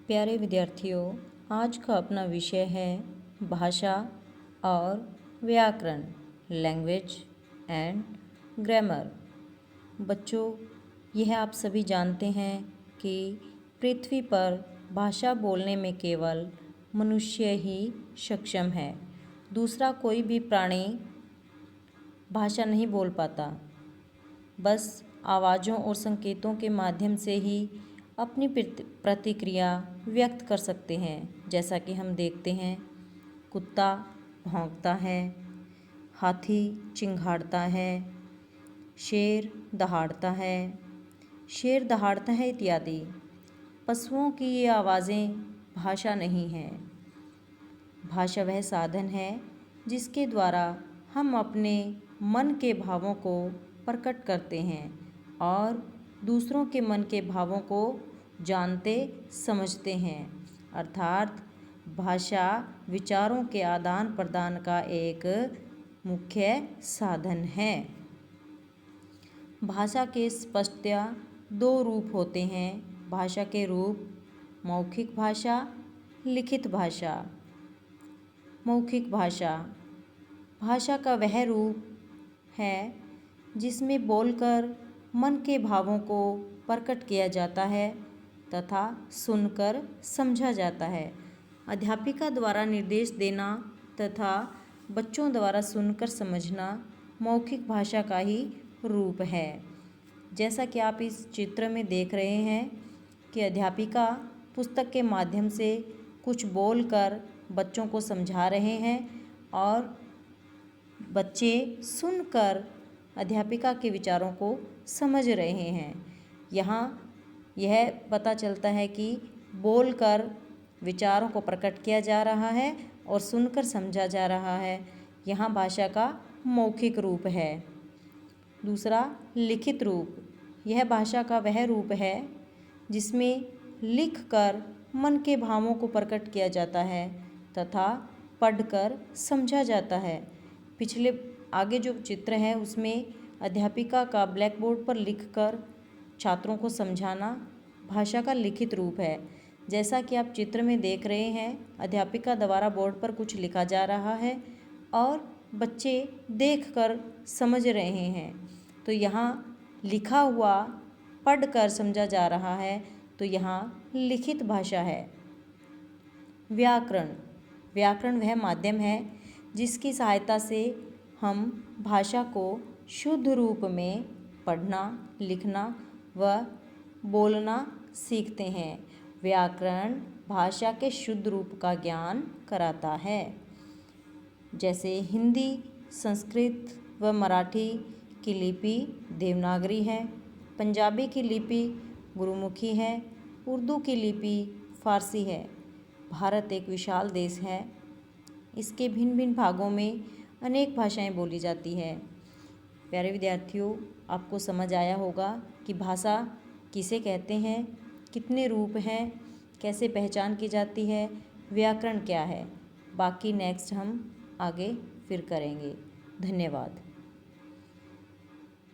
प्यारे विद्यार्थियों, आज का अपना विषय है भाषा और व्याकरण, लैंग्वेज एंड ग्रामर। बच्चों, यह आप सभी जानते हैं कि पृथ्वी पर भाषा बोलने में केवल मनुष्य ही सक्षम है। दूसरा कोई भी प्राणी भाषा नहीं बोल पाता, बस आवाज़ों और संकेतों के माध्यम से ही अपनी प्रतिक्रिया व्यक्त कर सकते हैं। जैसा कि हम देखते हैं, कुत्ता भौंकता है, हाथी चिंघाड़ता है, शेर दहाड़ता है इत्यादि। पशुओं की ये आवाज़ें भाषा नहीं हैं। भाषा वह साधन है जिसके द्वारा हम अपने मन के भावों को प्रकट करते हैं और दूसरों के मन के भावों को जानते समझते हैं। अर्थात भाषा विचारों के आदान प्रदान का एक मुख्य साधन है। भाषा के स्पष्टतया दो रूप होते हैं। भाषा के रूप मौखिक भाषा, लिखित भाषा। मौखिक भाषा भाषा का वह रूप है जिसमें बोलकर मन के भावों को प्रकट किया जाता है तथा सुनकर समझा जाता है। अध्यापिका द्वारा निर्देश देना तथा बच्चों द्वारा सुनकर समझना मौखिक भाषा का ही रूप है। जैसा कि आप इस चित्र में देख रहे हैं कि अध्यापिका पुस्तक के माध्यम से कुछ बोलकर बच्चों को समझा रहे हैं और बच्चे सुनकर अध्यापिका के विचारों को समझ रहे हैं। यहाँ यह पता चलता है कि बोलकर विचारों को प्रकट किया जा रहा है और सुनकर समझा जा रहा है। यहाँ भाषा का मौखिक रूप है। दूसरा लिखित रूप, यह भाषा का वह रूप है जिसमें लिखकर मन के भावों को प्रकट किया जाता है तथा पढ़कर समझा जाता है। पिछले आगे जो चित्र है उसमें अध्यापिका का ब्लैक बोर्ड पर लिखकर छात्रों को समझाना भाषा का लिखित रूप है। जैसा कि आप चित्र में देख रहे हैं, अध्यापिका द्वारा बोर्ड पर कुछ लिखा जा रहा है और बच्चे देखकर समझ रहे हैं। तो यहाँ लिखा हुआ पढ़कर समझा जा रहा है, तो यहाँ लिखित भाषा है। व्याकरण वह माध्यम है जिसकी सहायता से हम भाषा को शुद्ध रूप में पढ़ना, लिखना व बोलना सीखते हैं। व्याकरण भाषा के शुद्ध रूप का ज्ञान कराता है। जैसे हिंदी, संस्कृत व मराठी की लिपि देवनागरी है, पंजाबी की लिपि गुरुमुखी है, उर्दू की लिपि फारसी है। भारत एक विशाल देश है। इसके भिन्न भिन्न भागों में अनेक भाषाएं बोली जाती है। प्यारे विद्यार्थियों, आपको समझ आया होगा कि भाषा किसे कहते हैं, कितने रूप हैं, कैसे पहचान की जाती है, व्याकरण क्या है। बाकी नेक्स्ट हम आगे फिर करेंगे। धन्यवाद।